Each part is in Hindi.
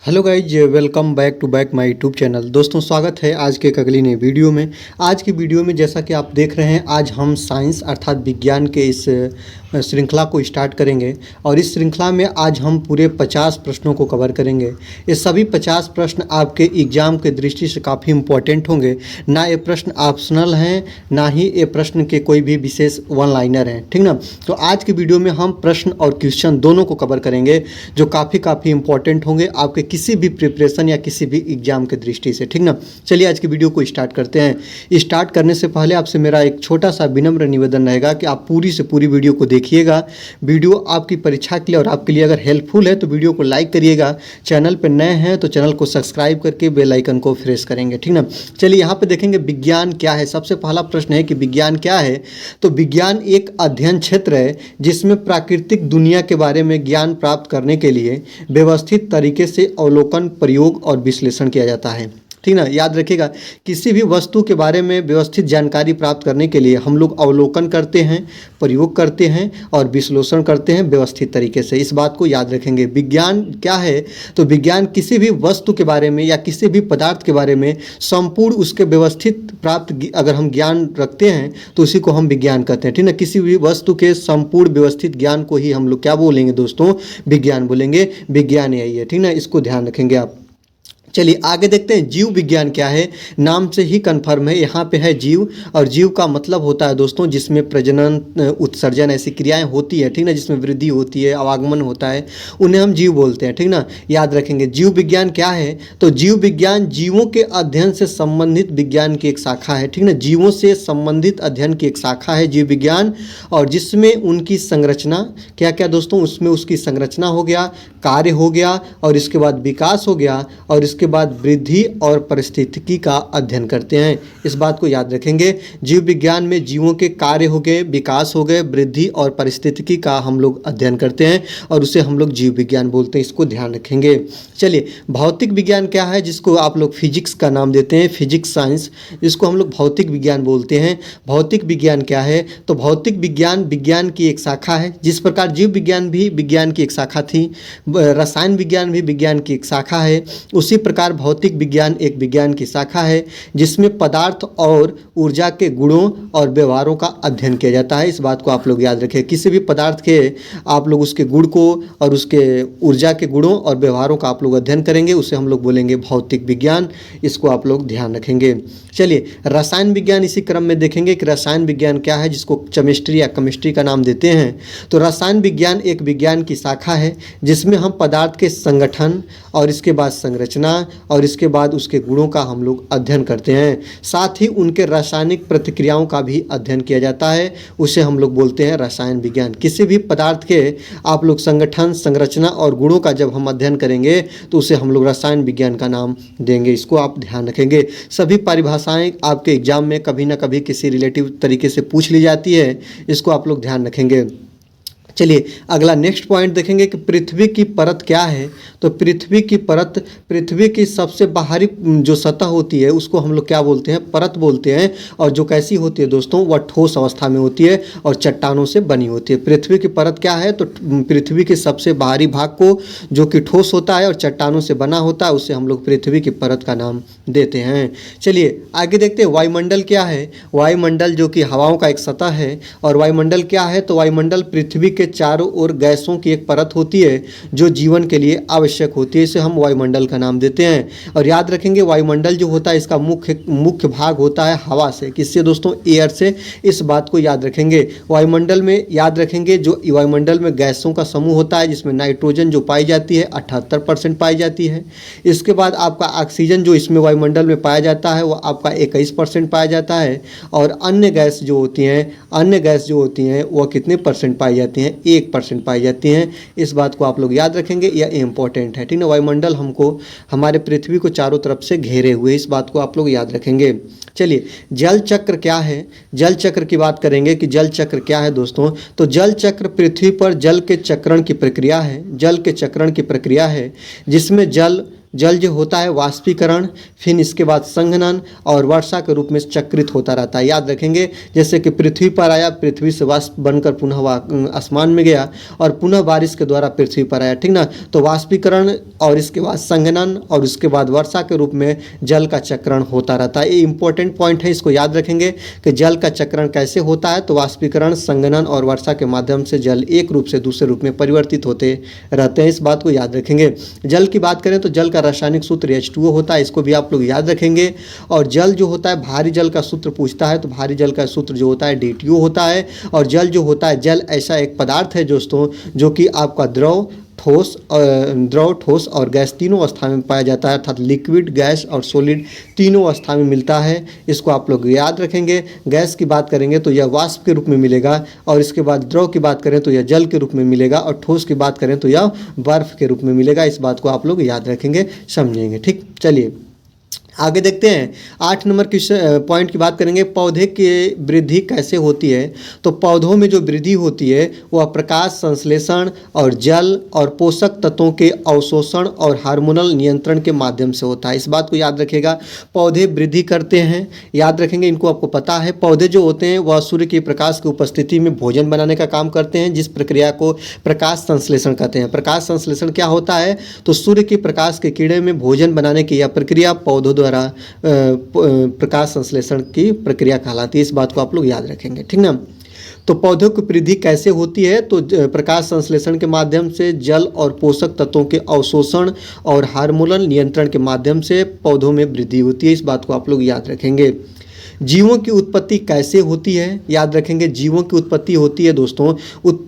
Hello guys, welcome back to back my YouTube channel. दोस्तों, स्वागत है आज के एक अगली नई वीडियो में। आज की वीडियो में जैसा कि आप देख रहे हैं, आज हम साइंस अर्थात विज्ञान के इस श्रृंखला को स्टार्ट करेंगे और इस श्रृंखला में आज हम पूरे 50 प्रश्नों को कवर करेंगे। ये सभी 50 प्रश्न आपके एग्ज़ाम के दृष्टि से काफ़ी इम्पोर्टेंट होंगे। ना ये प्रश्न ऑप्शनल हैं, ना ही ये प्रश्न के कोई भी विशेष वन लाइनर हैं, ठीक ना। तो आज की वीडियो में हम प्रश्न और क्वेश्चन दोनों को कवर करेंगे जो काफ़ी इम्पोर्टेंट होंगे आपके किसी भी प्रिपरेशन या किसी भी एग्जाम के दृष्टि से, ठीक ना। चलिए आज की वीडियो को स्टार्ट करते हैं। स्टार्ट करने से पहले आपसे मेरा एक छोटा सा विनम्र निवेदन रहेगा कि आप पूरी से पूरी वीडियो को देखिएगा। वीडियो आपकी परीक्षा के लिए और आपके लिए अगर हेल्पफुल है तो वीडियो को लाइक करिएगा। चैनल पर नए हैं तो चैनल को सब्सक्राइब करके बेल आइकन को प्रेस करेंगे, ठीक ना। चलिए यहाँ पे देखेंगे विज्ञान क्या है। सबसे पहला प्रश्न है कि विज्ञान क्या है। तो विज्ञान एक अध्ययन क्षेत्र है जिसमें प्राकृतिक दुनिया के बारे में ज्ञान प्राप्त करने के लिए व्यवस्थित तरीके से अवलोकन, प्रयोग और विश्लेषण किया जाता है, ठीक ना। याद रखिएगा, किसी भी वस्तु के बारे में व्यवस्थित जानकारी प्राप्त करने के लिए हम लोग अवलोकन करते हैं, प्रयोग करते हैं और विश्लेषण करते हैं व्यवस्थित तरीके से। इस बात को याद रखेंगे। विज्ञान क्या है, तो विज्ञान किसी भी वस्तु के बारे में या किसी भी पदार्थ के बारे में संपूर्ण उसके व्यवस्थित प्राप्त अगर हम ज्ञान रखते हैं तो उसी को हम विज्ञान कहते हैं, ठीक ना। किसी भी वस्तु के संपूर्ण व्यवस्थित ज्ञान को ही हम लोग क्या बोलेंगे दोस्तों, विज्ञान बोलेंगे। विज्ञान यही है, ठीक ना। इसको ध्यान रखेंगे आप। चलिए आगे देखते हैं जीव विज्ञान क्या है। नाम से ही कन्फर्म है, यहाँ पे है जीव, और जीव का मतलब होता है दोस्तों जिसमें प्रजनन, उत्सर्जन ऐसी क्रियाएं होती है, ठीक ना, जिसमें वृद्धि होती है, आवागमन होता है, उन्हें हम जीव बोलते हैं, ठीक ना। याद रखेंगे जीव विज्ञान क्या है। तो जीव विज्ञान जीवों के अध्ययन से संबंधित विज्ञान की एक शाखा है, ठीक ना। जीवों से संबंधित अध्ययन की एक शाखा है जीव विज्ञान, और जिसमें उनकी संरचना क्या क्या दोस्तों, उसमें उसकी संरचना हो गया, कार्य हो गया, और इसके बाद विकास हो गया, और इसके बाद वृद्धि और परिस्थितिकी का अध्ययन करते हैं। इस बात को याद रखेंगे। जीव विज्ञान में जीवों के कार्य हो गए, विकास हो गए, वृद्धि और परिस्थितिकी का हम लोग अध्ययन करते हैं और उसे हम लोग जीव विज्ञान बोलते हैं। इसको ध्यान रखेंगे। चलिए भौतिक विज्ञान क्या है, जिसको आप लोग फिजिक्स का नाम देते हैं, फिजिक्स साइंस, इसको हम लोग भौतिक विज्ञान बोलते हैं। भौतिक विज्ञान क्या है, तो भौतिक विज्ञान विज्ञान की एक शाखा है। जिस प्रकार जीव विज्ञान भी विज्ञान की एक शाखा थी, रसायन विज्ञान भी विज्ञान की एक शाखा है, उसी प्रकार भौतिक विज्ञान एक विज्ञान की शाखा है जिसमें पदार्थ और ऊर्जा के गुणों और व्यवहारों का अध्ययन किया जाता है। इस बात को आप लोग याद रखें। किसी भी पदार्थ के आप लोग उसके गुण को और उसके ऊर्जा के गुणों और व्यवहारों का आप लोग अध्ययन करेंगे, उसे हम लोग बोलेंगे भौतिक विज्ञान। इसको आप लोग ध्यान रखेंगे। चलिए रसायन विज्ञान इसी क्रम में देखेंगे कि रसायन विज्ञान क्या है, जिसको केमिस्ट्री या केमिस्ट्री का नाम देते हैं। तो रसायन विज्ञान एक विज्ञान की शाखा है जिसमें हम पदार्थ के संगठन और इसके बाद संरचना और इसके बाद उसके गुणों का हम लोग अध्ययन करते हैं। साथ ही उनके रासायनिक प्रतिक्रियाओं का भी अध्ययन किया जाता है, उसे हम लोग बोलते हैं रसायन विज्ञान। किसी भी पदार्थ के आप लोग संगठन, संरचना और गुणों का जब हम अध्ययन करेंगे तो उसे हम लोग रसायन विज्ञान का नाम देंगे। इसको आप ध्यान रखेंगे। सभी परिभाषाएं आपके एग्जाम में कभी ना कभी किसी रिलेटिव तरीके से पूछ ली जाती है, इसको आप लोग ध्यान रखेंगे। चलिए अगला नेक्स्ट पॉइंट देखेंगे कि पृथ्वी की परत क्या है। तो पृथ्वी की परत, पृथ्वी की सबसे बाहरी जो सतह होती है उसको हम लोग क्या बोलते हैं, परत बोलते हैं। और जो कैसी होती है दोस्तों, वह ठोस अवस्था में होती है और चट्टानों से बनी होती है। पृथ्वी की परत क्या है, तो पृथ्वी के सबसे बाहरी भाग को जो कि ठोस होता है और चट्टानों से बना होता है, उसे हम लोग पृथ्वी की परत का नाम देते हैं। चलिए आगे देखते हैं वायुमंडल क्या है। वायुमंडल जो कि हवाओं का एक सतह है। और वायुमंडल क्या है, तो वायुमंडल पृथ्वी के चारों ओर गैसों की एक परत होती है जो जीवन के लिए आवश्यक होती है, इसे हम वायुमंडल का नाम देते हैं। और याद रखेंगे वायुमंडल जो होता है इसका मुख्य भाग होता है हवा से। किससे दोस्तों, एयर से। इस बात को याद रखेंगे। वायुमंडल में याद रखेंगे जो वायुमंडल में गैसों का समूह होता है जिसमें नाइट्रोजन जो पाई जाती है 78% पाई जाती है। इसके बाद आपका ऑक्सीजन जो इसमें वायुमंडल में पाया जाता है वो आपका 21% पाया जाता है। और अन्य गैस जो होती हैं वह कितने परसेंट पाई जाती हैं, 1% पाई जाती हैं। इस बात को आप लोग याद रखेंगे, यह इंपॉर्टेंट है, ठीक है। वायुमंडल हमको हमारे पृथ्वी को चारों तरफ से घेरे हुए, इस बात को आप लोग याद रखेंगे। चलिए जल चक्र क्या है। जल चक्र की बात करेंगे कि जल चक्र क्या है दोस्तों। तो जल चक्र पृथ्वी पर जल के चक्रण की प्रक्रिया है। जल के चक्रण की प्रक्रिया है जिसमें जल जल जो होता है वाष्पीकरण, फिर इसके बाद संघनन और वर्षा के रूप में चक्रित होता रहता है। याद रखेंगे, जैसे कि पृथ्वी पर आया, पृथ्वी से वाष्प बनकर पुनः आसमान में गया और पुनः बारिश के द्वारा पृथ्वी पर आया, ठीक ना। तो वाष्पीकरण और इसके बाद संघनन और उसके बाद वर्षा के रूप में जल का चक्रण होता रहता है। ये इंपॉर्टेंट पॉइंट है, इसको याद रखेंगे कि जल का चक्रण कैसे होता है। तो वाष्पीकरण, संघनन और वर्षा के माध्यम से जल एक रूप से दूसरे रूप में परिवर्तित होते रहते हैं, इस बात को याद रखेंगे। जल की बात करें तो जल का रासायनिक सूत्र H2O होता है, इसको भी आप लोग याद रखेंगे। और जल जो होता है, भारी जल का सूत्र पूछता है तो भारी जल का सूत्र जो होता है D2O होता है। और जल जो होता है, जल ऐसा एक पदार्थ है दोस्तों जो कि आपका द्रव, ठोस और गैस तीनों अवस्था में पाया जाता है, अर्थात लिक्विड, गैस और सॉलिड तीनों अवस्था में मिलता है। इसको आप लोग याद रखेंगे। गैस की बात करेंगे तो यह वाष्प के रूप में मिलेगा, और इसके बाद द्रव की बात करें तो यह जल के रूप में मिलेगा, और ठोस की बात करें तो यह बर्फ के रूप में मिलेगा। इस बात को आप लोग याद रखेंगे, समझेंगे, ठीक। चलिए आगे देखते हैं। 8 नंबर की पॉइंट की बात करेंगे, पौधे की वृद्धि कैसे होती है। तो पौधों में जो वृद्धि होती है वह प्रकाश संश्लेषण और जल और पोषक तत्वों के अवशोषण और हार्मोनल नियंत्रण के माध्यम से होता है। इस बात को याद रखिएगा, पौधे वृद्धि करते हैं, याद रखेंगे, इनको आपको पता है। पौधे जो होते हैं वह सूर्य के प्रकाश की उपस्थिति में भोजन बनाने का काम करते हैं, जिस प्रक्रिया को प्रकाश संश्लेषण कहते हैं। प्रकाश संश्लेषण क्या होता है, तो सूर्य के प्रकाश के किरणें में भोजन बनाने की यह प्रक्रिया पौधों द्वारा प्रकाश संश्लेषण की प्रक्रिया कहलाती है। इस बात को आप लोग याद रखेंगे, ठीक ना। तो पौधों की वृद्धि कैसे होती है, तो प्रकाश संश्लेषण के माध्यम से, जल और पोषक तत्वों के अवशोषण और हार्मोनल नियंत्रण के माध्यम से पौधों में वृद्धि होती है। इस बात को आप लोग याद रखेंगे। जीवों की उत्पत्ति कैसे होती है, याद रखेंगे, जीवों की उत्पत्ति होती है दोस्तों।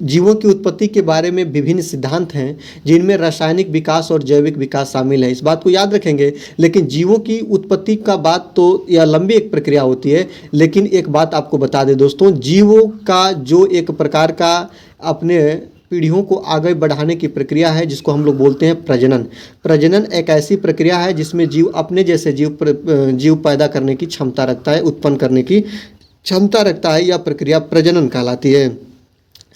जीवों की उत्पत्ति के बारे में विभिन्न सिद्धांत हैं, जिनमें रासायनिक विकास और जैविक विकास शामिल है। इस बात को याद रखेंगे। लेकिन जीवों की उत्पत्ति का बात तो यह लंबी एक प्रक्रिया होती है, लेकिन एक बात आपको बता दें दोस्तों, जीवों का जो एक प्रकार का अपने पीढ़ियों को आगे बढ़ाने की प्रक्रिया है, जिसको हम लोग बोलते हैं प्रजनन। प्रजनन एक ऐसी प्रक्रिया है जिसमें जीव अपने जैसे जीव पैदा करने की क्षमता रखता है, उत्पन्न करने की क्षमता रखता है। यह प्रक्रिया प्रजनन कहलाती है।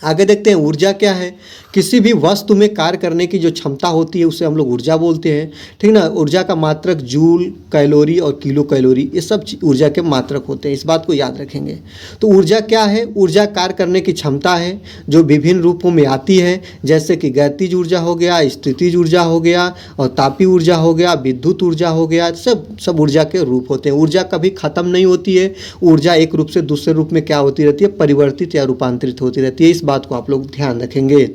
आगे देखते हैं, ऊर्जा क्या है। किसी भी वस्तु में कार्य करने की जो क्षमता होती है उसे हम लोग ऊर्जा बोलते हैं, ठीक ना। ऊर्जा का मात्रक जूल, कैलोरी और किलो कैलोरी, ये सब ऊर्जा के मात्रक होते हैं। इस बात को याद रखेंगे। तो ऊर्जा क्या है, ऊर्जा कार्य करने की क्षमता है जो विभिन्न रूपों में आती है, जैसे कि गतिज ऊर्जा हो गया, स्थितिज ऊर्जा हो गया, और तापीय ऊर्जा हो गया, विद्युत ऊर्जा हो गया। सब ऊर्जा के रूप होते हैं। ऊर्जा कभी खत्म नहीं होती है। ऊर्जा एक रूप से दूसरे रूप में क्या होती रहती है, परिवर्तित या रूपांतरित होती रहती है। इस बात को आप लोग ध्यान रखेंगे।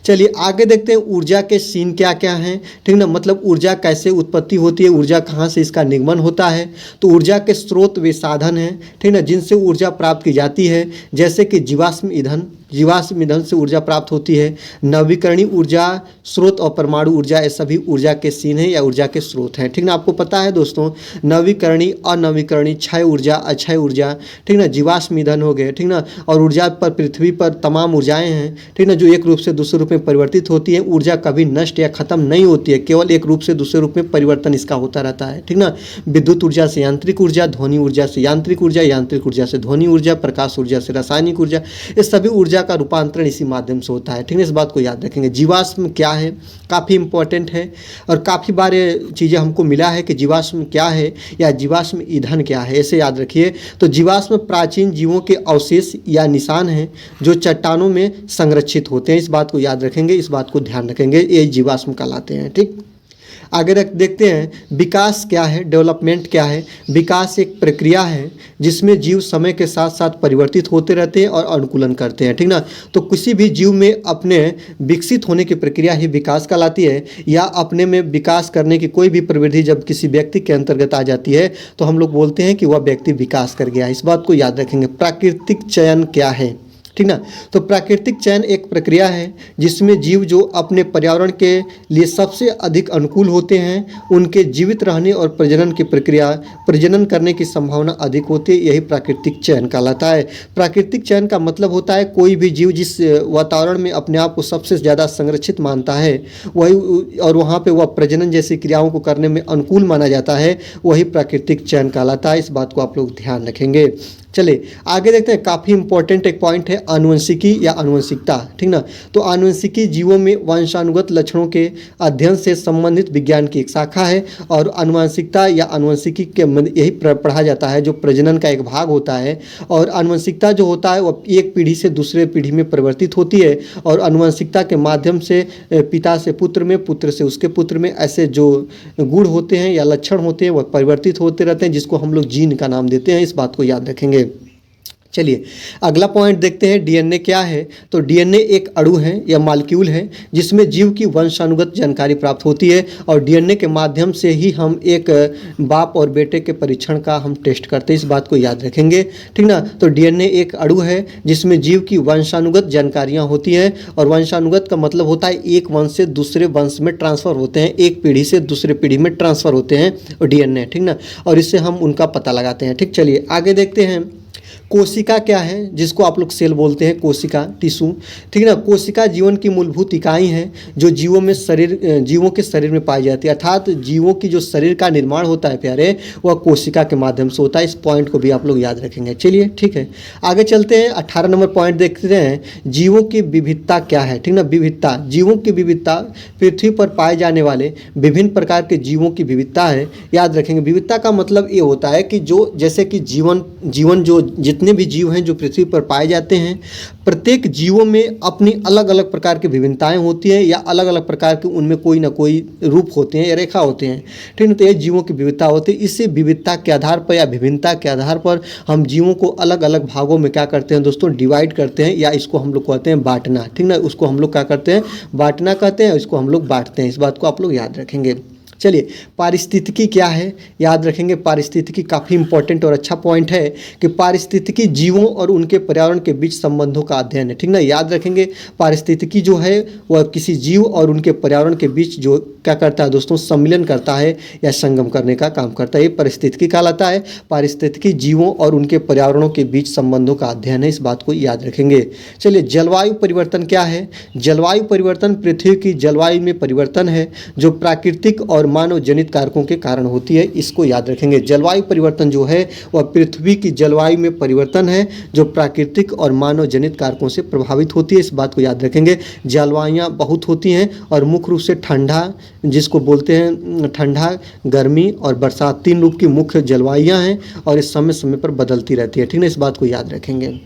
चलिए आगे देखते हैं, ऊर्जा के सीन क्या क्या हैं, ठीक ना। मतलब ऊर्जा कैसे उत्पत्ति होती है, ऊर्जा कहाँ से इसका निगमन होता है। तो ऊर्जा के स्रोत वे साधन हैं, ठीक ना, जिनसे ऊर्जा प्राप्त की जाती है, जैसे कि जीवाश्म ईंधन। जीवाश्म ईंधन से ऊर्जा प्राप्त होती है। नवीकरणीय ऊर्जा स्रोत और परमाणु ऊर्जा, ये सभी ऊर्जा के सीन हैं या ऊर्जा के स्रोत हैं, ठीक ना। आपको पता है दोस्तों, नवीकरणीय, अनवीकरणीय, क्षय ऊर्जा, अक्षय ऊर्जा, ठीक ना, जीवाश्म ईंधन हो गए, ठीक ना। और ऊर्जा पर, पृथ्वी पर तमाम ऊर्जाएं हैं, ठीक ना, जो एक रूप से दूसरे रूप में परिवर्तित होती है। ऊर्जा कभी नष्ट या खत्म नहीं होती है, केवल एक रूप से दूसरे रूप में परिवर्तन इसका होता रहता है, ठीक ना। विद्युत ऊर्जा से यांत्रिक ऊर्जा, ध्वनि ऊर्जा से यांत्रिक ऊर्जा, यांत्रिक ऊर्जा से ध्वनि ऊर्जा, प्रकाश ऊर्जा से रासायनिक ऊर्जा, ये सभी ऊर्जा का रूपांतरण इसी माध्यम से होता है, ठीक है। इस बात को याद रखेंगे। जीवाश्म क्या है, काफ़ी इंपॉर्टेंट है, और काफ़ी बार चीज़ें हमको मिला है कि जीवाश्म क्या है या जीवाश्म ईंधन क्या है, ऐसे याद रखिए। तो जीवाश्म प्राचीन जीवों के अवशेष या निशान हैं जो चट्टानों में संरक्षित होते हैं। इस बात को याद रखेंगे, इस बात को ध्यान रखेंगे, ये जीवाश्म कहलाते हैं, ठीक। आगे देखते हैं, विकास क्या है, डेवलपमेंट क्या है। विकास एक प्रक्रिया है जिसमें जीव समय के साथ साथ परिवर्तित होते रहते हैं और अनुकूलन करते हैं, ठीक ना। तो किसी भी जीव में अपने विकसित होने की प्रक्रिया ही विकास कहलाती है, या अपने में विकास करने की कोई भी प्रवृत्ति जब किसी व्यक्ति के अंतर्गत आ जाती है तो हम लोग बोलते हैं कि वह व्यक्ति विकास कर गया। इस बात को याद रखेंगे। प्राकृतिक चयन क्या है, ठीक ना। तो प्राकृतिक चयन एक प्रक्रिया है जिसमें जीव जो अपने पर्यावरण के लिए सबसे अधिक अनुकूल होते हैं, उनके जीवित रहने और प्रजनन करने की संभावना अधिक होती है, यही प्राकृतिक चयन कहलाता है। प्राकृतिक चयन का मतलब होता है कोई भी जीव जिस वातावरण में अपने आप को सबसे ज़्यादा संरक्षित मानता है, वही, और वहाँ पे वह प्रजनन जैसी क्रियाओं को करने में अनुकूल माना जाता है, वही प्राकृतिक चयन कहलाता है। इस बात को आप लोग ध्यान रखेंगे। चलिए आगे देखते हैं। काफ़ी इंपॉर्टेंट एक पॉइंट है आनुवंशिकी या आनुवंशिकता, ठीक ना। तो आनुवंशिकी जीवों में वंशानुगत लक्षणों के अध्ययन से संबंधित विज्ञान की एक शाखा है। और आनुवंशिकता या आनुवंशिकी के यही पढ़ा जाता है जो प्रजनन का एक भाग होता है। और आनुवंशिकता जो होता है वो एक पीढ़ी से दूसरे पीढ़ी में परिवर्तित होती है। और आनुवंशिकता के माध्यम से पिता से पुत्र में, पुत्र से उसके पुत्र में, ऐसे जो गुण होते हैं या लक्षण होते हैं वह परिवर्तित होते रहते हैं, जिसको हम लोग जीन का नाम देते हैं। इस बात को याद रखेंगे। चलिए अगला पॉइंट देखते हैं, डीएनए क्या है। तो डीएनए एक अणु है या मॉलिक्यूल है जिसमें जीव की वंशानुगत जानकारी प्राप्त होती है। और डीएनए के माध्यम से ही हम एक बाप और बेटे के परीक्षण का हम टेस्ट करते हैं। इस बात को याद रखेंगे, ठीक ना। तो डीएनए एक अणु है जिसमें जीव की वंशानुगत जानकारियाँ होती हैं। और वंशानुगत का मतलब होता है एक वंश से दूसरे वंश में ट्रांसफ़र होते हैं, एक पीढ़ी से दूसरे पीढ़ी में ट्रांसफ़र होते हैं डीएनए, ठीक ना। और इससे हम उनका पता लगाते हैं, ठीक। चलिए आगे देखते हैं। कोशिका क्या है, जिसको आप लोग सेल बोलते हैं, कोशिका टिश्यू, ठीक है ना। कोशिका जीवन की मूलभूत इकाई है जो जीवों के शरीर में पाई जाती है। अर्थात जीवों की जो शरीर का निर्माण होता है प्यारे, वह कोशिका के माध्यम से होता है। इस पॉइंट को भी आप लोग याद रखेंगे। चलिए ठीक है, आगे चलते हैं। 18 नंबर पॉइंट देखते हैं, जीवों की विविधता क्या है, ठीक ना। विविधता, जीवों की विविधता, पृथ्वी पर पाए जाने वाले विभिन्न प्रकार के जीवों की विविधता है। याद रखेंगे, विविधता का मतलब ये होता है कि जो जैसे कि जीवन जो जितने भी जीव हैं जो पृथ्वी पर पाए जाते हैं, प्रत्येक जीवों में अपनी अलग अलग प्रकार की विभिन्नताएं होती हैं या अलग अलग प्रकार के उनमें कोई ना कोई रूप होते हैं या रेखा होते हैं, ठीक है। तो ये जीवों की विविधता होती है। इसी विविधता के आधार पर या विभिन्नता के आधार पर हम जीवों को अलग अलग भागों में क्या करते हैं दोस्तों, डिवाइड करते हैं, या इसको हम लोग कहते हैं बांटना, ठीक ना। उसको हम लोग क्या करते हैं, बांटना कहते हैं, इसको हम लोग बांटते हैं। इस बात को आप लोग याद रखेंगे। चलिए पारिस्थितिकी क्या है, याद रखेंगे। पारिस्थितिकी काफ़ी इंपॉर्टेंट और अच्छा पॉइंट है कि पारिस्थितिकी जीवों और उनके पर्यावरण के बीच संबंधों का अध्ययन है, ठीक ना। याद रखेंगे, पारिस्थितिकी जो है वह किसी जीव और उनके पर्यावरण के बीच जो क्या करता है दोस्तों, सम्मिलन करता है या संगम करने का काम करता है। ये पारिस्थितिकी कहलाता है। पारिस्थितिकी जीवों और उनके पर्यावरणों के बीच संबंधों का अध्ययन है। इस बात को याद रखेंगे। चलिए जलवायु परिवर्तन क्या है। जलवायु परिवर्तन पृथ्वी की जलवायु में परिवर्तन है जो प्राकृतिक और मानव जनित कारकों के कारण होती है। इसको याद रखेंगे। जलवायु परिवर्तन जो है वह पृथ्वी की जलवायु में परिवर्तन है जो प्राकृतिक और मानव जनित कारकों से प्रभावित होती है। इस बात को याद रखेंगे। जलवायुयाँ बहुत होती हैं और मुख्य रूप से ठंडा, जिसको बोलते हैं ठंडा, गर्मी और बरसात, 3 रूप की मुख्य जलवायुयाँ हैं और इस समय समय पर बदलती रहती है, ठीक है। इस बात को याद रखेंगे।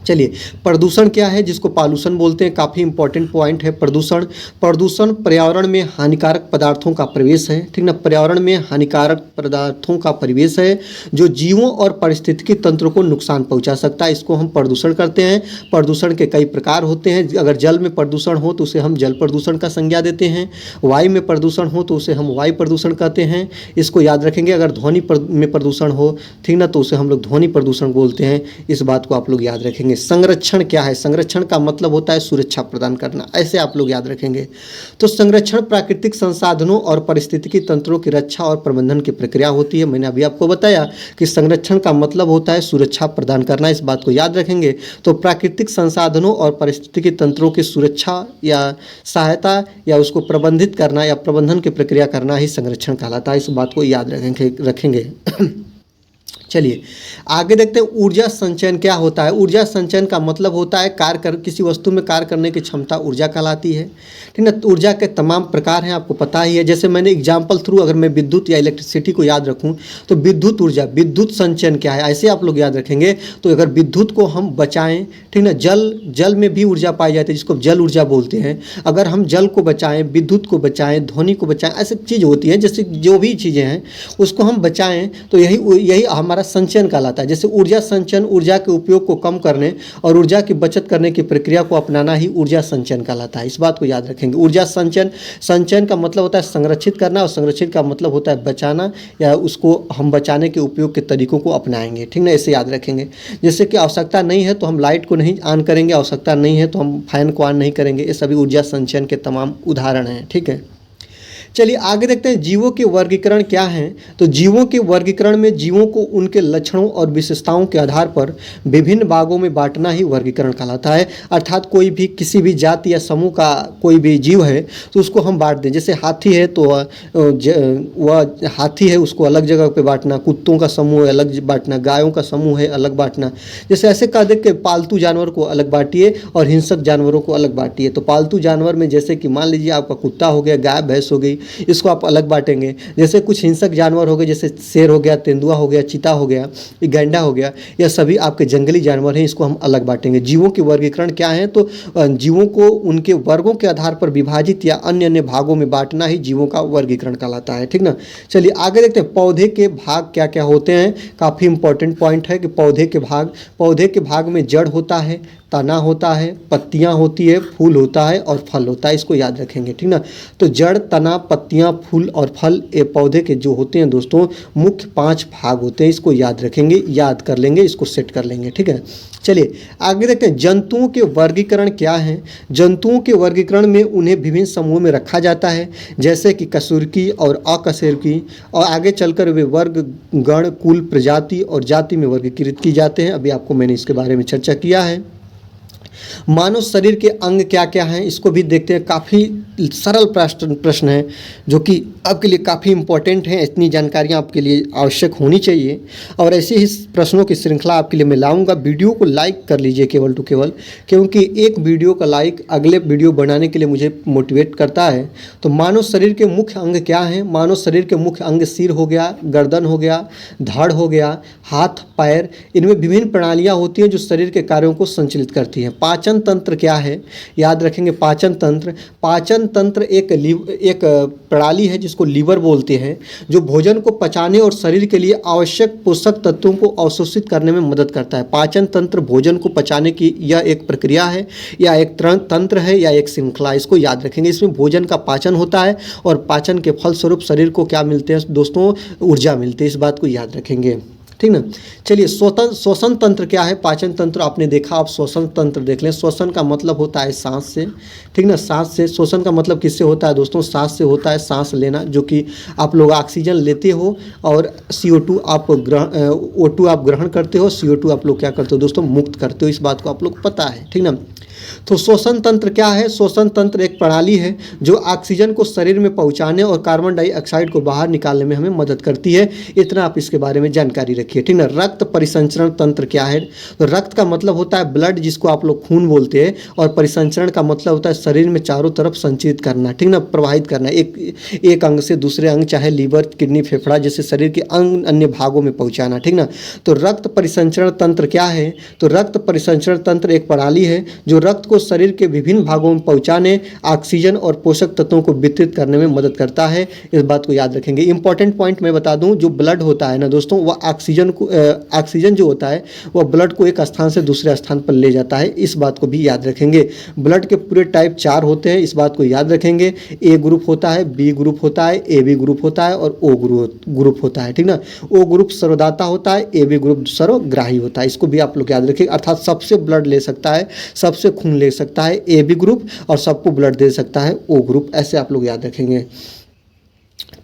चलिए प्रदूषण क्या है, जिसको पॉल्यूशन बोलते हैं। काफ़ी इंपॉर्टेंट पॉइंट है प्रदूषण। प्रदूषण पर्यावरण में हानिकारक पदार्थों का प्रवेश है, ठीक ना। पर्यावरण में हानिकारक पदार्थों का प्रवेश है जो जीवों और पारिस्थितिकी तंत्र को नुकसान पहुंचा सकता है। इसको हम प्रदूषण करते हैं। प्रदूषण के कई प्रकार होते हैं। अगर जल में प्रदूषण हो तो उसे हम जल प्रदूषण का संज्ञा देते हैं। वायु में प्रदूषण हो तो उसे हम वायु प्रदूषण कहते हैं। इसको याद रखेंगे। अगर ध्वनि में प्रदूषण हो, ठीक ना, तो उसे हम लोग ध्वनि प्रदूषण बोलते हैं। इस बात को आप लोग याद रखेंगे। संरक्षण क्या है। संरक्षण का मतलब होता है सुरक्षा प्रदान करना, ऐसे आप लोग याद रखेंगे। तो संरक्षण प्राकृतिक संसाधनों और पारिस्थितिकी तंत्रों की रक्षा और प्रबंधन की प्रक्रिया होती है। मैंने अभी आपको बताया कि संरक्षण का मतलब होता है सुरक्षा प्रदान करना। इस बात को याद रखेंगे। तो प्राकृतिक संसाधनों और पारिस्थितिकी तंत्रों की सुरक्षा या सहायता या उसको प्रबंधित करना या प्रबंधन की प्रक्रिया करना ही संरक्षण कहलाता है। इस बात को याद रखेंगे। चलिए आगे देखते हैं। ऊर्जा संचयन क्या होता है। ऊर्जा संचयन का मतलब होता है किसी वस्तु में कार्य करने की क्षमता ऊर्जा कहलाती है, ठीक ना। तो ऊर्जा के तमाम प्रकार हैं, आपको पता ही है। जैसे मैंने एग्जाम्पल थ्रू अगर मैं विद्युत या इलेक्ट्रिसिटी को याद रखूं तो विद्युत ऊर्जा, विद्युत संचयन क्या है, ऐसे आप लोग याद रखेंगे। तो अगर विद्युत को हम बचाएं, ठीक ना, जल में भी ऊर्जा पाई जाती है जिसको जल ऊर्जा बोलते हैं। अगर हम जल को बचाएं, विद्युत को बचाएं, ध्वनि को बचाएं, ऐसी चीज़ होती है। जैसे जो भी चीज़ें हैं उसको हम बचाएं तो यही हमारा संचयन कहलाता है। जैसे ऊर्जा संचयन, ऊर्जा के उपयोग को कम करने और ऊर्जा की बचत करने की प्रक्रिया को अपनाना ही ऊर्जा संचयन कहलाता है। इस बात को याद रखेंगे। ऊर्जा संचयन का मतलब होता है संरक्षित करना और संरक्षित का मतलब होता है बचाना या उसको हम बचाने के उपयोग के तरीकों को अपनाएंगे, ठीक ना। इसे याद रखेंगे। जैसे कि आवश्यकता नहीं है तो हम लाइट को नहीं ऑन करेंगे, आवश्यकता नहीं है तो हम फैन को ऑन नहीं करेंगे। ये सभी ऊर्जा संचयन के तमाम उदाहरण हैं, ठीक है। चलिए आगे देखते हैं जीवों के वर्गीकरण क्या हैं। तो जीवों के वर्गीकरण में जीवों को उनके लक्षणों और विशेषताओं के आधार पर विभिन्न भागों में बांटना ही वर्गीकरण कहलाता है। अर्थात कोई भी किसी भी जाति या समूह का कोई भी जीव है तो उसको हम बांट दें। जैसे हाथी है तो वह हाथी है, उसको अलग जगह पे बांटना, कुत्तों का समूह है अलग बांटना, गायों का समूह है अलग बांटना। जैसे ऐसे कह दे कि पालतू जानवर को अलग बांटिए और हिंसक जानवरों को अलग बांटिए। तो पालतू जानवर में जैसे कि मान लीजिए आपका कुत्ता हो गया, गाय भैंस हो गई, इसको आप अलग बांटेंगे। जैसे कुछ हिंसक जानवर हो गए, जैसे शेर हो गया, तेंदुआ हो गया, चीता हो गया, गैंडा हो गया, यह सभी आपके जंगली जानवर हैं, इसको हम अलग बांटेंगे। जीवों के वर्गीकरण क्या है? तो जीवों को उनके वर्गों के आधार पर विभाजित या अन्य अन्य भागों में बांटना ही जीवों का वर्गीकरण कहलाता है। ठीक ना। चलिए आगे देखते हैं पौधे के भाग क्या क्या होते हैं। काफ़ी इंपॉर्टेंट पॉइंट है कि पौधे के भाग में जड़ होता है, तना होता है, पत्तियां होती है, फूल होता है और फल होता है। इसको याद रखेंगे। ठीक ना। तो जड़, तना, पत्तियां, फूल और फल ये पौधे के जो होते हैं दोस्तों मुख्य 5 भाग होते हैं। इसको याद रखेंगे, याद कर लेंगे, इसको सेट कर लेंगे। ठीक है। चलिए आगे देखते हैं जंतुओं के वर्गीकरण क्या है। जंतुओं के वर्गीकरण में उन्हें विभिन्न समूहों में रखा जाता है, जैसे कि कशेरुकी और अकशेरुकी, और आगे चलकर वे वर्ग, गण, कुल, प्रजाति और जाति में वर्गीकृत किए जाते हैं। अभी आपको मैंने इसके बारे में चर्चा किया है। मानव शरीर के अंग क्या क्या हैं इसको भी देखते हैं। काफ़ी सरल प्रश्न है जो कि आपके लिए काफ़ी इंपॉर्टेंट हैं। इतनी जानकारियाँ आपके लिए आवश्यक होनी चाहिए और ऐसे ही प्रश्नों की श्रृंखला आपके लिए मैं लाऊंगा। वीडियो को लाइक कर लीजिए केवल टू केवल, क्योंकि एक वीडियो का लाइक अगले वीडियो बनाने के लिए मुझे मोटिवेट करता है। तो मानव शरीर के मुख्य अंग क्या हैं? मानव शरीर के मुख्य अंग सिर हो गया, गर्दन हो गया, धड़ हो गया, हाथ, पैर। इनमें विभिन्न प्रणालियाँ होती हैं जो शरीर के कार्यों को संचालित करती हैं। पाचन तंत्र क्या है? याद रखेंगे पाचन तंत्र एक प्रणाली है जिसको लीवर बोलते हैं, जो भोजन को पचाने और शरीर के लिए आवश्यक पोषक तत्वों को अवशोषित करने में मदद करता है। पाचन तंत्र भोजन को पचाने की यह एक प्रक्रिया है या एक तंत्र है या एक श्रृंखला। इसको याद रखेंगे। इसमें भोजन का पाचन होता है और पाचन के फलस्वरूप शरीर को क्या मिलते हैं दोस्तों? ऊर्जा मिलती है। इस बात को याद रखेंगे। ठीक ना। चलिए श्वसन तंत्र क्या है? पाचन तंत्र आपने देखा, आप श्वसन तंत्र देख लें। श्वसन का मतलब होता है सांस से। ठीक ना, सांस से। श्वसन का मतलब किससे होता है दोस्तों? सांस से होता है। सांस लेना, जो कि आप लोग ऑक्सीजन लेते हो और CO2 आप O2 आप ग्रहण करते हो, CO2 आप लोग क्या करते हो दोस्तों? मुक्त करते हो। इस बात को आप लोग पता है। ठीक ना। तो श्वसन तंत्र क्या है? श्वसन तंत्र एक प्रणाली है जो ऑक्सीजन को शरीर में पहुंचाने और कार्बन डाइऑक्साइड को बाहर निकालने में हमें मदद करती है। इतना आप इसके बारे में जानकारी रखिए। ठीक ना। रक्त परिसंचरण तंत्र क्या है? तो रक्त का मतलब होता है ब्लड, जिसको आप लोग खून बोलते हैं, और परिसंचरण का मतलब होता है शरीर में चारों तरफ संचित करना। ठीक ना, प्रवाहित करना एक अंग से दूसरे अंग, चाहे लीवर, किडनी, फेफड़ा जैसे शरीर के अंग अन्य भागों में पहुंचाना। ठीक ना। तो रक्त परिसंचरण तंत्र क्या है? तो रक्त परिसंचरण तंत्र एक प्रणाली है जो रक्त को शरीर के विभिन्न भागों में पहुंचाने, ऑक्सीजन और पोषक तत्वों को वितरित करने में मदद करता है। इस बात को याद रखेंगे। इंपॉर्टेंट पॉइंट मैं बता दूं, जो ब्लड होता है ना दोस्तों, वह ऑक्सीजन जो होता है वह ब्लड को एक स्थान से दूसरे स्थान पर ले जाता है। इस बात को भी याद रखेंगे। ब्लड के पूरे टाइप 4 होते हैं। इस बात को याद रखेंगे। ए ग्रुप होता है, बी ग्रुप होता है, AB ग्रुप होता है और O ग्रुप होता है। ठीक ना। O ग्रुप सर्वदाता होता है, AB ग्रुप सर्वग्राही होता है। इसको भी आप लोग याद रखेंगे। अर्थात सबसे ब्लड ले सकता है, सबसे खून ले सकता है AB ग्रुप, और सबको ब्लड दे सकता है O ग्रुप। ऐसे आप लोग याद रखेंगे।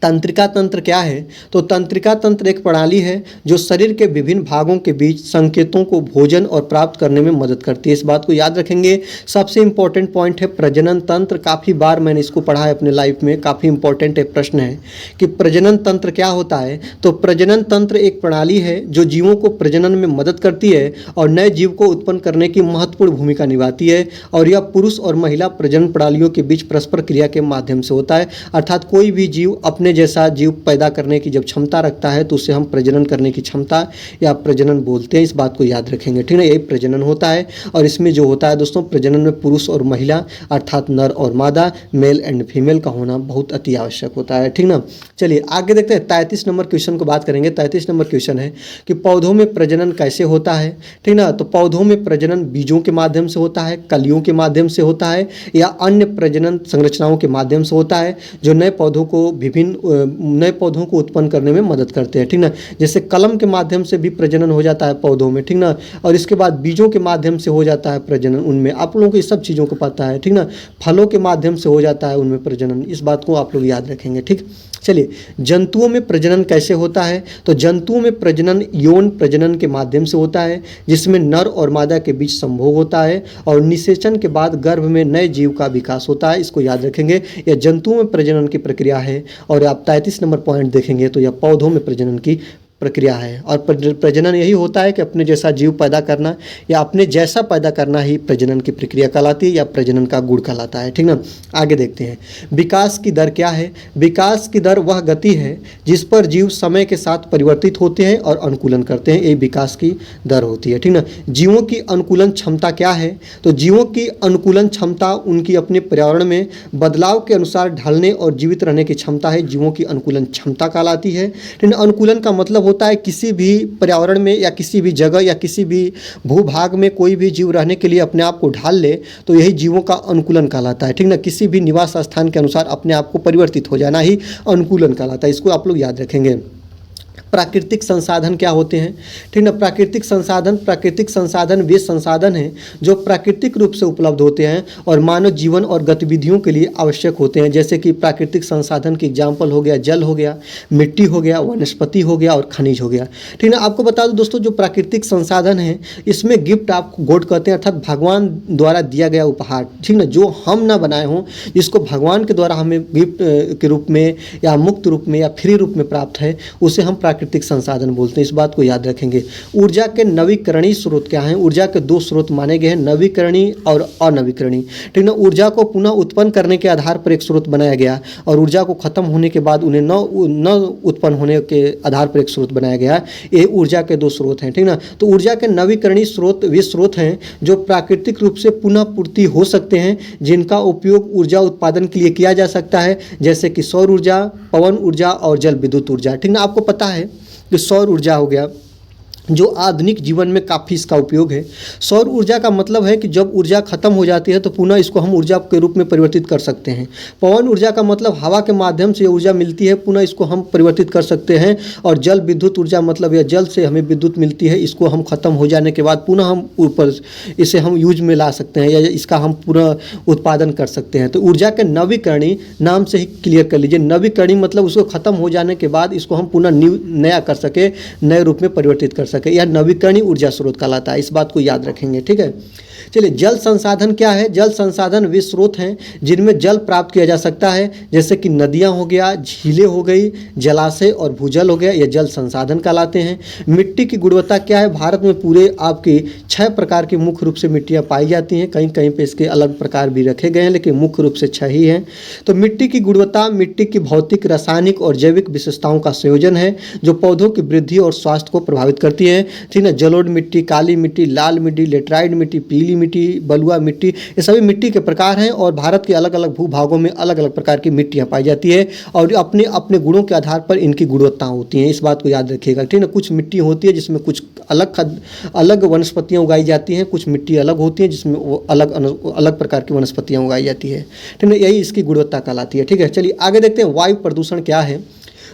तंत्रिका तंत्र क्या है? तो तंत्रिका तंत्र एक प्रणाली है जो शरीर के विभिन्न भागों के बीच संकेतों को भोजन और प्राप्त करने में मदद करती है। इस बात को याद रखेंगे। सबसे इंपॉर्टेंट पॉइंट है प्रजनन तंत्र। काफ़ी बार मैंने इसको पढ़ा है अपने लाइफ में। काफ़ी इंपॉर्टेंट एक प्रश्न है कि प्रजनन तंत्र क्या होता है। तो प्रजनन तंत्र एक प्रणाली है जो जीवों को प्रजनन में मदद करती है और नए जीव को उत्पन्न करने की महत्वपूर्ण भूमिका निभाती है, और यह पुरुष और महिला प्रजनन प्रणालियों के बीच परस्पर क्रिया के माध्यम से होता है। अर्थात कोई भी जीव अपने जैसा जीव पैदा करने की जब क्षमता रखता है तो उसे हम प्रजनन करने की क्षमता या प्रजनन बोलते हैं। इस बात को याद रखेंगे। ठीक है, यही प्रजनन होता है। और इसमें जो होता है दोस्तों, प्रजनन में पुरुष और महिला अर्थात नर और मादा, मेल एंड फीमेल का होना बहुत अति आवश्यक होता है। ठीक ना। चलिए आगे देखते हैं 33 नंबर क्वेश्चन को बात करेंगे। 33 नंबर क्वेश्चन है कि पौधों में प्रजनन कैसे होता है। ठीक ना। तो पौधों में प्रजनन बीजों के माध्यम से होता है, कलियों के माध्यम से होता है, या अन्य प्रजनन संरचनाओं के माध्यम से होता है जो नए पौधों को विभिन्न नए पौधों को उत्पन्न करने में मदद करते हैं, ठीक ना। जैसे कलम के माध्यम से भी प्रजनन हो जाता है पौधों में, ठीक ना। और इसके बाद बीजों के माध्यम से हो जाता है प्रजनन उनमें, आप लोगों को इस सब चीज़ों को पता है, ठीक ना। फलों के माध्यम से हो जाता है उनमें प्रजनन, इस बात को आप लोग याद रखेंगे, ठीक। चलिए, जंतुओं में प्रजनन कैसे होता है? तो जंतुओं में प्रजनन यौन प्रजनन के माध्यम से होता है, जिसमें नर और मादा के बीच संभोग होता है और निषेचन के बाद गर्भ में नए जीव का विकास होता है। इसको याद रखेंगे, यह जंतुओं में प्रजनन की प्रक्रिया है। और आप 33 नंबर पॉइंट देखेंगे तो यह पौधों में प्रजनन की प्रक्रिया है। और प्रजनन यही होता है कि अपने जैसा जीव पैदा करना या अपने जैसा पैदा करना ही प्रजनन की प्रक्रिया कहलाती है या प्रजनन का गुण कहलाता है, ठीक ना। आगे देखते हैं, विकास की दर क्या है? विकास की दर वह गति है जिस पर जीव समय के साथ परिवर्तित होते हैं और अनुकूलन करते हैं, ये विकास की दर होती है, ठीक ना। जीवों की अनुकूलन क्षमता क्या है? तो जीवों की अनुकूलन क्षमता उनकी अपने पर्यावरण में बदलाव के अनुसार ढलने और जीवित रहने की क्षमता है, जीवों की अनुकूलन क्षमता कहलाती है, ठीक ना। अनुकूलन का मतलब होता है किसी भी पर्यावरण में या किसी भी जगह या किसी भी भूभाग में कोई भी जीव रहने के लिए अपने आप को ढाल ले, तो यही जीवों का अनुकूलन कहलाता है, ठीक ना। किसी भी निवास स्थान के अनुसार अपने आप को परिवर्तित हो जाना ही अनुकूलन कहलाता है, इसको आप लोग याद रखेंगे। प्राकृतिक संसाधन क्या होते हैं? ठीक ना। प्राकृतिक संसाधन वे संसाधन हैं जो प्राकृतिक रूप से उपलब्ध होते हैं और मानव जीवन और गतिविधियों के लिए आवश्यक होते हैं। जैसे कि प्राकृतिक संसाधन की एग्जाम्पल हो गया जल हो गया, मिट्टी हो गया, वनस्पति हो गया और खनिज हो गया, ठीक ना। आपको बता दूं दोस्तों, जो प्राकृतिक संसाधन है इसमें गिफ्ट आप गॉड कहते हैं, अर्थात भगवान द्वारा दिया गया उपहार, ठीक ना। जो हम ना बनाए हों, इसको भगवान के द्वारा हमें गिफ्ट के रूप में या मुक्त रूप में या फ्री रूप में प्राप्त है, उसे हम प्राकृतिक संसाधन बोलते हैं, इस बात को याद रखेंगे। ऊर्जा के नवीकरणीय स्रोत क्या हैं? ऊर्जा के दो स्रोत माने गए हैं, नवीकरणीय और अनवीकरणीय, ठीक ना। ऊर्जा को पुनः उत्पन्न करने के आधार पर एक स्रोत बनाया गया और ऊर्जा को खत्म होने के बाद उन्हें न उत्पन्न होने के आधार पर एक स्रोत बनाया गया। ये ऊर्जा के दो स्रोत हैं, ठीक ना। तो ऊर्जा के नवीकरणीय स्रोत वे स्रोत हैं जो प्राकृतिक रूप से पुनः पूर्ति हो सकते हैं, जिनका उपयोग ऊर्जा उत्पादन के लिए किया जा सकता है, जैसे कि सौर ऊर्जा, पवन ऊर्जा और जल विद्युत ऊर्जा, ठीक ना। आपको पता है कि सौर ऊर्जा हो गया जो आधुनिक जीवन में काफ़ी इसका उपयोग है। सौर ऊर्जा का मतलब है कि जब ऊर्जा खत्म हो जाती है तो पुनः इसको हम ऊर्जा के रूप में परिवर्तित कर सकते हैं। पवन ऊर्जा का मतलब हवा के माध्यम से ऊर्जा मिलती है, पुनः इसको हम परिवर्तित कर सकते हैं। और जल विद्युत ऊर्जा मतलब यह जल से हमें विद्युत मिलती है, इसको हम खत्म हो जाने के बाद पुनः हम ऊपर इसे हम यूज में ला सकते हैं या इसका हम पूरा उत्पादन कर सकते हैं। तो ऊर्जा के नवीकरणीय नाम से ही क्लियर कर लीजिए। नवीकरणीय मतलब उसको खत्म हो जाने के बाद इसको हम पुनः नया कर सके, नए रूप में परिवर्तित कर सके, यह नवीकरणीय ऊर्जा स्रोत कहलाता है, इस बात को याद रखेंगे, ठीक है। चलिए, जल संसाधन क्या है? जल संसाधन वे स्रोत हैं जिनमें जल प्राप्त किया जा सकता है, जैसे कि नदियां हो गया, झीलें हो गई, जलाशय और भूजल हो गया, ये जल संसाधन कहलाते हैं। मिट्टी की गुणवत्ता क्या है? भारत में पूरे आपकी 6 प्रकार की मुख्य रूप से मिट्टियां पाई जाती हैं, कहीं कहीं पे इसके अलग प्रकार भी रखे गए हैं, लेकिन मुख्य रूप से 6 ही हैं। तो मिट्टी की गुणवत्ता मिट्टी की भौतिक, रासायनिक और जैविक विशेषताओं का संयोजन है जो पौधों की वृद्धि और स्वास्थ्य को प्रभावित करती है, ठीक है। जलोढ़ मिट्टी, काली मिट्टी, लाल मिट्टी, लेटराइट मिट्टी, पीली मिट्टी, बलुआ मिट्टी, ये सभी मिट्टी के प्रकार हैं और भारत के अलग अलग भूभागों में अलग अलग प्रकार की मिट्टियां पाई जाती है और अपने अपने गुणों के आधार पर इनकी गुणवत्ता होती हैं, इस बात को याद रखिएगा, ठीक है। कुछ मिट्टी होती है जिसमें कुछ अलग वनस्पतियां उगाई जाती हैं, कुछ मिट्टी अलग होती है जिसमें वो अलग प्रकार की वनस्पतियां उगाई जाती है, ठीक है। यही इसकी गुणवत्ता कहलाती है, ठीक है। चलिए आगे देखते हैं, वायु प्रदूषण क्या है?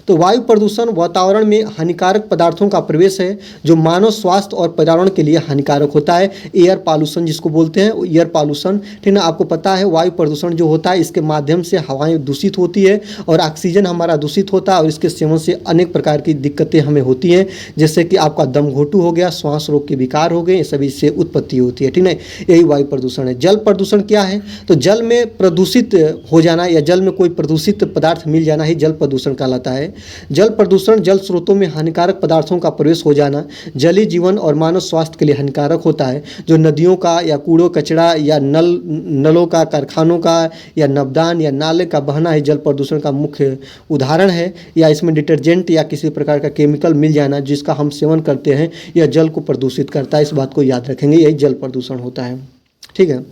तो वायु प्रदूषण वातावरण में हानिकारक पदार्थों का प्रवेश है जो मानव स्वास्थ्य और पर्यावरण के लिए हानिकारक होता है। एयर पॉल्यूशन जिसको बोलते हैं, एयर पॉल्यूशन, ठीक ना। आपको पता है वायु प्रदूषण जो होता है इसके माध्यम से हवाएं दूषित होती है और ऑक्सीजन हमारा दूषित होता है और इसके सेवन से अनेक प्रकार की दिक्कतें हमें होती हैं, जैसे कि आपका दम घोटू हो गया, श्वास रोग के विकार हो गए, ये सभी से उत्पत्ति होती है, ठीक है। यही वायु प्रदूषण है। जल प्रदूषण क्या है? तो जल में प्रदूषित हो जाना या जल में कोई प्रदूषित पदार्थ मिल जाना ही जल प्रदूषण कहलाता है। जल प्रदूषण जल स्रोतों में हानिकारक पदार्थों का प्रवेश हो जाना जलीय जीवन और मानव स्वास्थ्य के लिए हानिकारक होता है, जो नदियों का या कूड़ो कचरा या नलों का, कारखानों का या नवदान या नाले का बहना ही जल प्रदूषण का मुख्य उदाहरण है। या इसमें डिटर्जेंट या किसी प्रकार का केमिकल मिल जाना जिसका हम सेवन करते हैं, यह जल को प्रदूषित करता है, इस बात को याद रखेंगे, यही जल प्रदूषण होता है, ठीक है।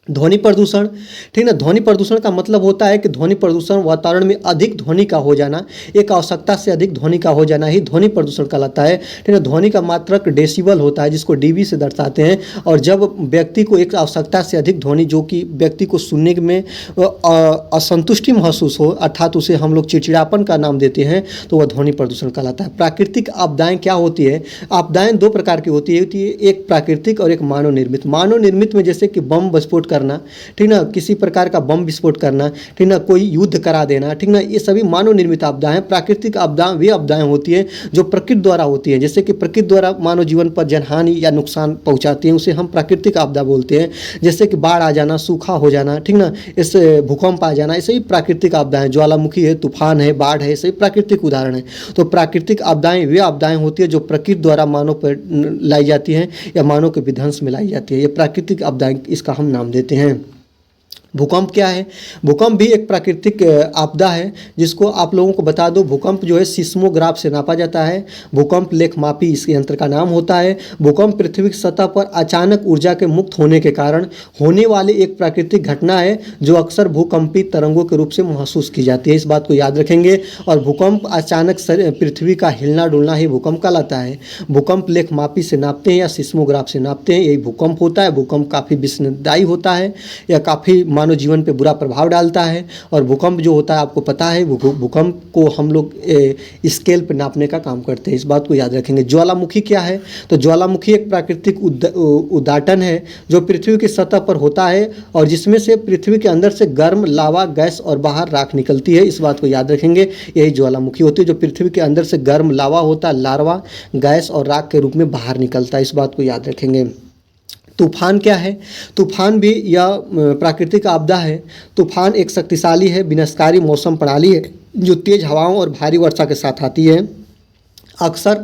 ध्वनि प्रदूषण, ठीक ना। ध्वनि प्रदूषण का मतलब होता है कि ध्वनि प्रदूषण वातावरण में अधिक ध्वनि का हो जाना, एक आवश्यकता से अधिक ध्वनि का हो जाना ही ध्वनि प्रदूषण कहलाता है, ठीक ना। ध्वनि का मात्रक डेसिबल होता है जिसको डीबी से दर्शाते हैं, और जब व्यक्ति को एक आवश्यकता से अधिक ध्वनि जो कि व्यक्ति को सुनने में असंतुष्टि महसूस हो, अर्थात उसे हम लोग चिड़चिड़ापन का नाम देते हैं, तो वह ध्वनि प्रदूषण कहलाता है। प्राकृतिक आपदाएं क्या होती है? आपदाएं दो प्रकार की होती है, एक प्राकृतिक और एक मानव निर्मित। मानव निर्मित में जैसे कि बम विस्फोट करना, ठीक ना, किसी प्रकार का बम विस्फोट करना, ठीक ना, कोई युद्ध करा देना, ठीक ना, ये सभी मानव निर्मित आपदाएं हैं। प्राकृतिक आपदाएं वे आपदाएं होती हैं जो प्रकृति द्वारा होती हैं, जैसे कि प्रकृति द्वारा मानव जीवन पर जनहानि या नुकसान पहुंचाती हैं, उसे हम प्राकृतिक आपदा बोलते हैं। जैसे कि बाढ़ आ जाना, सूखा हो जाना, ठीक ना, इससे भूकंप आ जाना, ऐसे ही प्राकृतिक आपदाएं, ज्वालामुखी है, तूफान है, बाढ़ है, ऐसे ही प्राकृतिक उदाहरण है। तो प्राकृतिक आपदाएं वे आपदाएं होती है जो प्रकृति द्वारा मानव पर लाई जाती हैं या मानव के विध्वंस में लाई जाती है, ये प्राकृतिक आपदाएं इसका हम नाम देते हैं। भूकंप क्या है? भूकंप भी एक प्राकृतिक आपदा है, जिसको आप लोगों को बता दो, भूकंप जो है सिस्मोग्राफ से नापा जाता है। भूकंप लेखमापी इस यंत्र का नाम होता है। भूकंप पृथ्वी की सतह पर अचानक ऊर्जा के मुक्त होने के कारण होने वाली एक प्राकृतिक घटना है जो अक्सर भूकंपी तरंगों के रूप से महसूस की जाती है, इस बात को याद रखेंगे। और भूकंप अचानक पृथ्वी का हिलना डुलना ही भूकंप कहलाता है। भूकंप लेखमापी से नापते हैं या सिस्मोग्राफ से नापते हैं, यही भूकंप होता है। भूकंप काफ़ी विस्मयदायी होता है या काफ़ी मानव जीवन पे बुरा प्रभाव डालता है। और भूकंप जो होता है आपको पता है, भूकंप को हम लोग स्केल पे नापने का काम करते हैं, इस बात को याद रखेंगे। ज्वालामुखी क्या है? तो ज्वालामुखी एक प्राकृतिक उद्दाटन है जो पृथ्वी की सतह पर होता है और जिसमें से पृथ्वी के अंदर से गर्म लावा, गैस और बाहर राख निकलती है, इस बात को याद रखेंगे। यही ज्वालामुखी होती है जो पृथ्वी के अंदर से गर्म लावा होता है, लार्वा, गैस और राख के रूप में बाहर निकलता है, इस बात को याद रखेंगे। तूफान क्या है? तूफान भी यह प्राकृतिक आपदा है। तूफान एक शक्तिशाली है, विनाशकारी मौसम प्रणाली है जो तेज हवाओं और भारी वर्षा के साथ आती है। अक्सर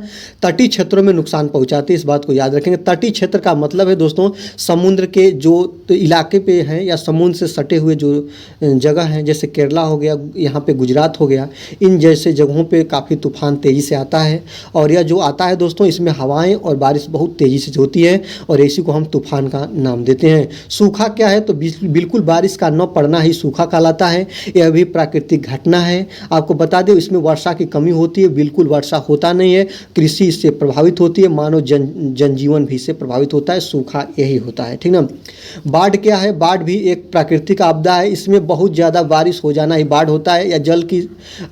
तटीय क्षेत्रों में नुकसान पहुंचाती है, इस बात को याद रखेंगे। तटीय क्षेत्र का मतलब है दोस्तों समुद्र के जो इलाके पे हैं या समुद्र से सटे हुए जो जगह हैं, जैसे केरला हो गया, यहाँ पे गुजरात हो गया, इन जैसे जगहों पे काफ़ी तूफान तेज़ी से आता है। और यह जो आता है दोस्तों इसमें हवाएं और बारिश बहुत तेज़ी से होती है और इसी को हम तूफान का नाम देते हैं। सूखा क्या है? तो बिल्कुल बारिश का न पड़ना ही सूखा कहलाता है। यह भी प्राकृतिक घटना है। आपको बता दें इसमें वर्षा की कमी होती है, बिल्कुल वर्षा होता नहीं है, कृषि इससे प्रभावित होती है, मानव जनजीवन भी इससे प्रभावित होता है। सूखा यही होता है, ठीक ना। बाढ़ क्या है? बाढ़ भी एक प्राकृतिक आपदा है। इसमें बहुत ज़्यादा बारिश हो जाना ही बाढ़ होता है या जल की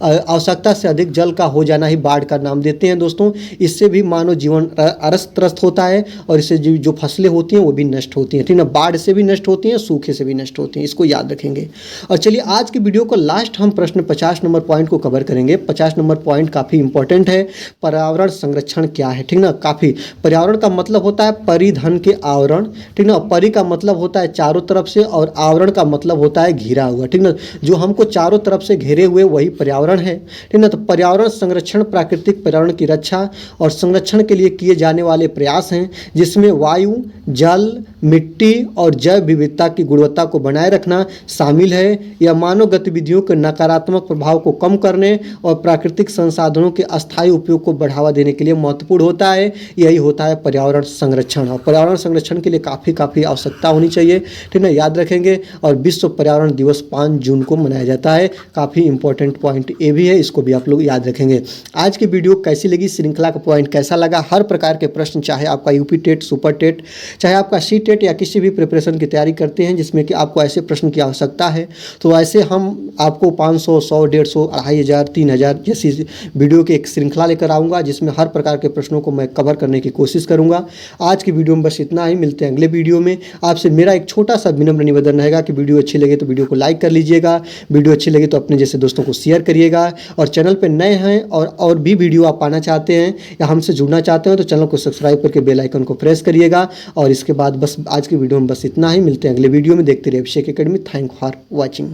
आवश्यकता से अधिक जल का हो जाना ही बाढ़ का नाम देते हैं दोस्तों। इससे भी मानव जीवन अस्त त्रस्त होता है और इससे जो फसलें होती हैं वो भी नष्ट होती हैं, ठीक ना। बाढ़ से भी नष्ट होती हैं, सूखे से भी नष्ट होती हैं, इसको याद रखेंगे। और चलिए आज की वीडियो को लास्ट हम प्रश्न 50 नंबर पॉइंट को कवर करेंगे। 50 नंबर पॉइंट काफ़ी इंपॉर्टेंट है। पर्यावरण संरक्षण क्या है, ठीक ना। काफ़ी पर्यावरण का मतलब होता है परिधन के आवरण, ठीक ना। परि का मतलब होता है चारों तरफ से और आवरण का मतलब होता है घिरा हुआ, ठीक ना। जो हमको चारों तरफ से घेरे हुए वही पर्यावरण है, ठीक ना। तो पर्यावरण संरक्षण प्राकृतिक पर्यावरण की रक्षा और संरक्षण के लिए किए जाने वाले प्रयास हैं जिसमें वायु, जल, मिट्टी और जैव विविधता की गुणवत्ता को बनाए रखना शामिल है। यह मानव गतिविधियों के नकारात्मक प्रभाव को कम करने और प्राकृतिक संसाधनों के अस्थायी उपयोग को बढ़ावा देने के लिए महत्वपूर्ण होता है। यही होता है पर्यावरण संरक्षण। और पर्यावरण संरक्षण के लिए काफ़ी आवश्यकता होनी चाहिए, ठीक है, याद रखेंगे। और विश्व पर्यावरण दिवस 5 जून को मनाया जाता है। काफ़ी इंपॉर्टेंट पॉइंट ये भी है, इसको भी आप लोग याद रखेंगे। आज की वीडियो कैसी लगी, श्रृंखला का पॉइंट कैसा लगा? हर प्रकार के प्रश्न, चाहे आपका यूपी टेट, सुपर टेट, चाहे आपका सी टेट या किसी भी प्रिपरेशन की तैयारी करते हैं जिसमें कि आपको ऐसे प्रश्न की आवश्यकता है, तो ऐसे हम आपको 500, 100, 150, 2500, 3000 जैसी वीडियो की एक श्रृंखला लेकर आऊँगा जिसमें हर प्रकार के प्रश्नों को मैं कवर करने की कोशिश करूँगा। आज की वीडियो में बस इतना ही, मिलते हैं अगले वीडियो में। आपसे मेरा एक छोटा सा विनम्र निवेदन रहेगा कि वीडियो अच्छी लगे तो वीडियो को लाइक कर लीजिएगा, वीडियो अच्छी लगे तो अपने जैसे दोस्तों को शेयर करिएगा, और चैनल पर नए हैं और भी वीडियो आप पाना चाहते हैं या हमसे जुड़ना चाहते हैं तो चैनल को सब्सक्राइब करके बेल आइकन को प्रेस करिएगा। और इसके बाद बस आज की वीडियो में बस इतना ही, मिलते हैं अगले वीडियो में। देखते रहिए अभिषेक एकेडमी। Thank for watching.